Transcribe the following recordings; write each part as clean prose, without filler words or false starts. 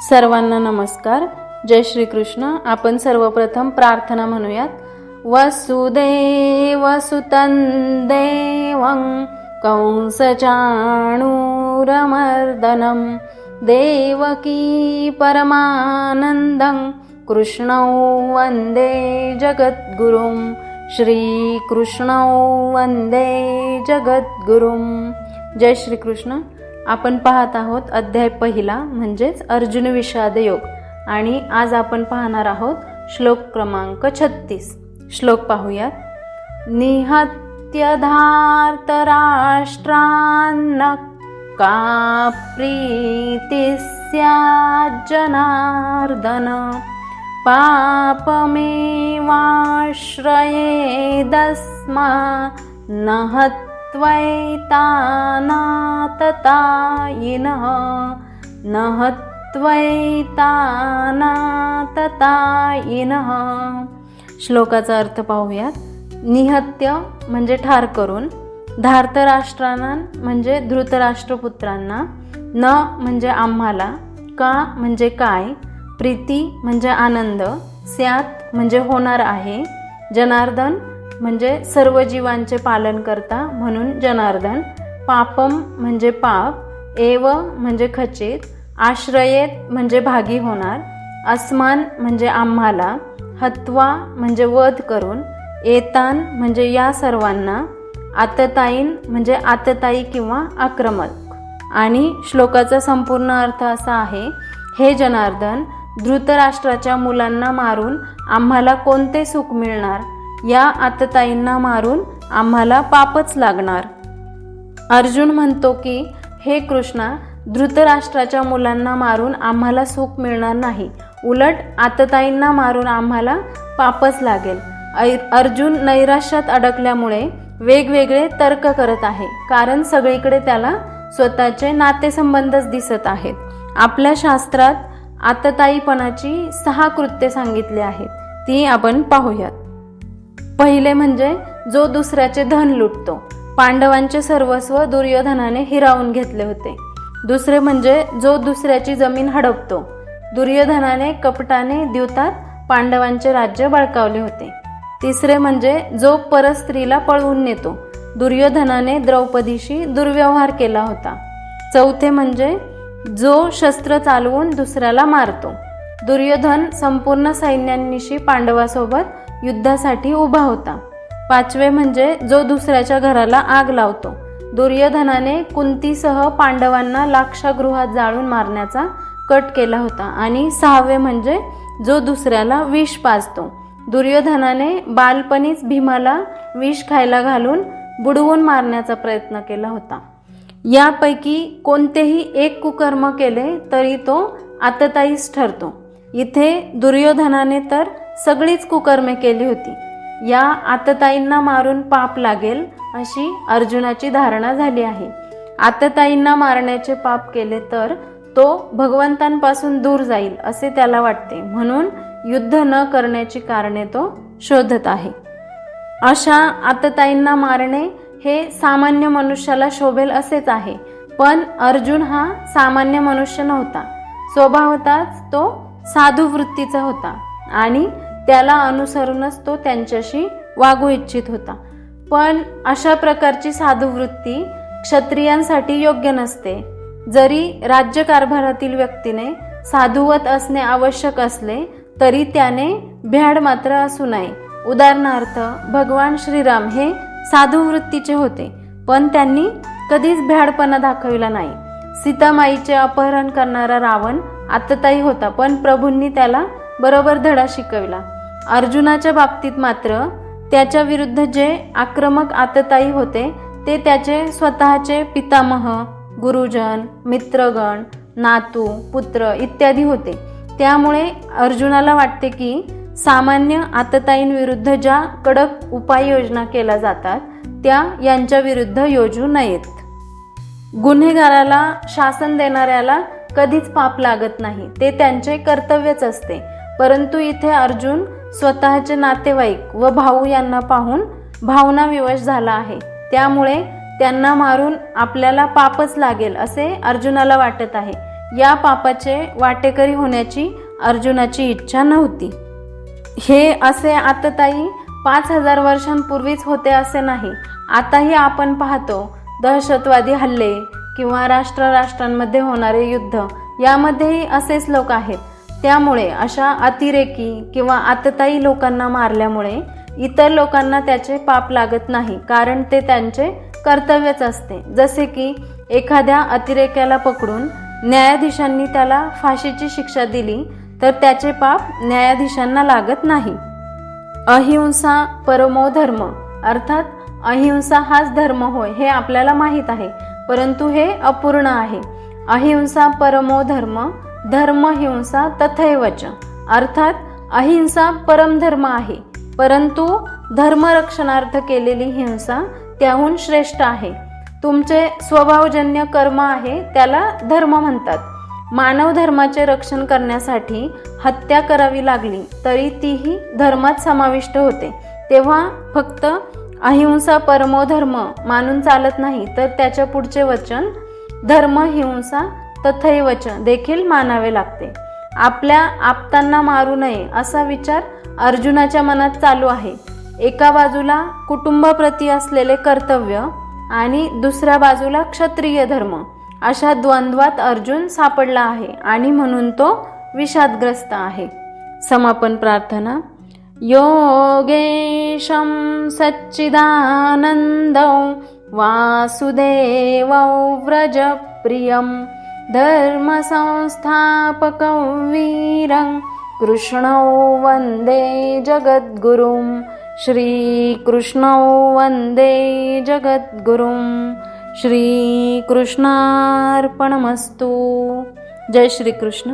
सर्वांना नमस्कार. जय श्री कृष्ण. आपण सर्वप्रथम प्रार्थना म्हणूयात. वसुदेवसुतं देवं कंसचाणूरमर्दनं देवकी परमानन्दं कृष्णौ वन्दे जगद्गुरुं. श्रीकृष्णौ वन्दे जगद्गुरुं. जय श्री कृष्ण. आपण पाहत आहोत अध्याय पहिला म्हणजेच अर्जुन विषाद योग आणि आज आपण पाहणार आहोत श्लोक क्रमांक 36. श्लोक पाहूयात. निहत्य धार्तराष्ट्रान्न का प्रीति स्यात् जनार्दन पापमेवाश्रयेदस्मात् न त्वैतानाततायिनः न त्वैतानाततायिनः. श्लोकाचा अर्थ पाहूयात. निहत्य म्हणजे ठार करून, धार्तराष्ट्रांना म्हणजे धृतराष्ट्रपुत्रांना, न म्हणजे आम्हाला, का म्हणजे काय, प्रीती म्हणजे आनंद, स्यात म्हणजे होणार आहे, जनार्दन म्हणजे सर्व जीवांचे पालन करता म्हणून जनार्दन, पापम म्हणजे पाप, एव म्हणजे खचित, आश्रयेत म्हणजे भागी होणार, अस्मान म्हणजे आम्हाला, हत्वा म्हणजे वध करून, एतान म्हणजे या सर्वांना, आतताईन म्हणजे आतताई किंवा आक्रमक. आणि श्लोकाचा संपूर्ण अर्थ असा आहे. हे जनार्दन, धृतराष्ट्राच्या मुलांना मारून आम्हाला कोणते सुख मिळणार, या आतताईंना मारून आम्हाला पापच लागणार. अर्जुन म्हणतो की हे कृष्णा, धृतराष्ट्राच्या मुलांना मारून आम्हाला सुख मिळणार नाही, उलट आतताईंना मारून आम्हाला पापच लागेल. अर्जुन नैराश्यात अडकल्यामुळे वेगवेगळे तर्क करत आहे, कारण सगळीकडे त्याला स्वतःचे नातेसंबंधच दिसत आहेत. आपल्या शास्त्रात आतताईपणाची 6 कृत्ये सांगितली आहेत, ती आपण पाहूयात. पहिले म्हणजे जो दुसऱ्याचे धन लुटतो. पांडवांचे सर्वस्व दुर्योधनाने हिरावून घेतले होते. दुसरे म्हणजे जो दुसऱ्याची जमीन हडपतो. दुर्योधनाने कपटाने द्यूतात पांडवांचे राज्य बळकावले होते. तिसरे म्हणजे जो परस्त्रीला पळवून नेतो. दुर्योधनाने द्रौपदीशी दुर्व्यवहार केला होता. चौथे म्हणजे जो शस्त्र चालवून दुसऱ्याला मारतो. दुर्योधन संपूर्ण सैन्यांनिशी पांडवासोबत युद्धासाठी उभा होता. पाचवे म्हणजे जो दुसऱ्याच्या घराला आग लावतो. दुर्योधनाने कुंतीसह पांडवांना लाक्षागृहात जाळून मारण्याचा कट केला होता. आणि 6वे म्हणजे जो दुसऱ्याला विष पाजतो. दुर्योधनाने बालपणीच भीमाला विष खायला घालून बुडवून मारण्याचा प्रयत्न केला होता. यापैकी कोणतेही एक कुकर्म केले तरी तो आतताईच ठरतो. इथे दुर्योधनाने तर सगळीच कुकर्मे केली होती. या आतताईंना मारून पाप लागेल अशी अर्जुनाची धारणा झाली आहे. आतताईंना मारण्याचे पाप केले तर तो भगवंतांपासून दूर जाईल असे त्याला वाटते, म्हणून युद्ध न करण्याची कारणे तो शोधत आहे. अशा आतताईंना मारणे हे सामान्य मनुष्याला शोभेल असेच आहे, पण अर्जुन हा सामान्य मनुष्य नव्हता. स्वभावताच तो साधू वृत्तीचा होता आणि त्याला अनुसरूनच तो त्यांच्याशी वागू इच्छित होता. पण अशा प्रकारची साधू वृत्ती क्षत्रियांसाठी योग्य नसते. जरी राज्यकारभारातील व्यक्तीने साधुवत असणे आवश्यक असले तरी त्याने भ्याड मात्र असू नये. उदाहरणार्थ भगवान श्रीराम हे साधू वृत्तीचे होते, पण त्यांनी कधीच भ्याडपणा दाखविला नाही. सीतामाईचे अपहरण करणारा रावण आतताई होता, पण प्रभूंनी त्याला बरोबर धडा शिकविला. अर्जुनाच्या बाबतीत मात्र त्याच्या विरुद्ध जे आक्रमक आतताई होते ते त्याचे स्वतःचे पितामह, गुरुजन, मित्रगण, नातू, पुत्र इत्यादी होते. त्यामुळे अर्जुनाला वाटते की सामान्य आतताईंविरुद्ध ज्या कडक उपाययोजना केल्या जातात त्या यांच्या विरुद्ध योजू नयेत. गुन्हेगाराला शासन देणाऱ्याला कधीच पाप लागत नाही, ते त्यांचे कर्तव्यच असते. परंतु इथे अर्जुन स्वतःचे नातेवाईक व भाऊ यांना पाहून भावनाविवश झाला आहे. त्यामुळे त्यांना मारून आपल्याला पापच लागेल असे अर्जुनाला वाटत आहे. या पापाचे वाटेकरी होण्याची अर्जुनाची इच्छा नव्हती. हे असे आतताई 5000 वर्षांपूर्वीच होते असे नाही. आताही आपण पाहतो दहशतवादी हल्ले किंवा राष्ट्रांमध्ये होणारे युद्ध, यामध्येही असेच लोक आहेत. त्यामुळे अशा अतिरेकी किंवा आतताई लोकांना मारल्यामुळे इतर लोकांना त्याचे पाप लागत नाही, कारण ते त्यांचे कर्तव्यच असते. जसे की एखाद्या अतिरेक्याला पकडून न्यायाधीशांनी त्याला फाशीची शिक्षा दिली तर त्याचे पाप न्यायाधीशांना लागत नाही. अहिंसा परमो धर्म, अर्थात अहिंसा हाच धर्म होय हे आपल्याला माहीत आहे, परंतु हे अपूर्ण आहे. अहिंसा परमो धर्म, धर्म हिंसा तथैवच, अर्थात अहिंसा परमधर्म आहे, परंतु धर्मरक्षणार्थ केलेली हिंसा त्याहून श्रेष्ठ आहे. तुमचे स्वभावजन्य कर्म आहे त्याला धर्म म्हणतात. मानव धर्माचे रक्षण करण्यासाठी हत्या करावी लागली तरी तीही धर्मात समाविष्ट होते. तेव्हा फक्त अहिंसा परमो धर्म मानून चालत नाही, तर त्याच्या पुढचे वचन धर्म हिंसा तथैवच देखील मानावे लागते. आपल्या आप्तांना मारू नये असा विचार अर्जुनाच्या मनात चालू आहे. एका बाजूला कुटुंबाप्रती असलेले कर्तव्य आणि दुसऱ्या बाजूला क्षत्रिय धर्म, अशा द्वंद्वात अर्जुन सापडला आहे आणि म्हणून तो विषादग्रस्त आहे. समापन प्रार्थना. योगेशं सच्चिदानन्दं वासुदेवं व्रजप्रियं धर्मसंस्थापकं वीरं कृष्णं वन्दे जगद्गुरुं. श्रीकृष्णं वन्दे जगद्गुरुं. श्रीकृष्णार्पणमस्तु. जय श्रीकृष्ण.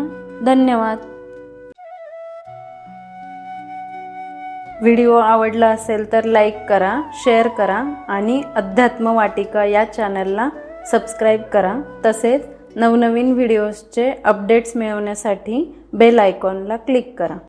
धन्यवाद. व्हिडिओ आवडला असेल तर लाईक करा, शेअर करा आणि अध्यात्म वाटिका या चॅनलला सबस्क्राईब करा. तसेच नवनवीन व्हिडिओजचे अपडेट्स मिळवण्यासाठी बेल आयकॉनला क्लिक करा.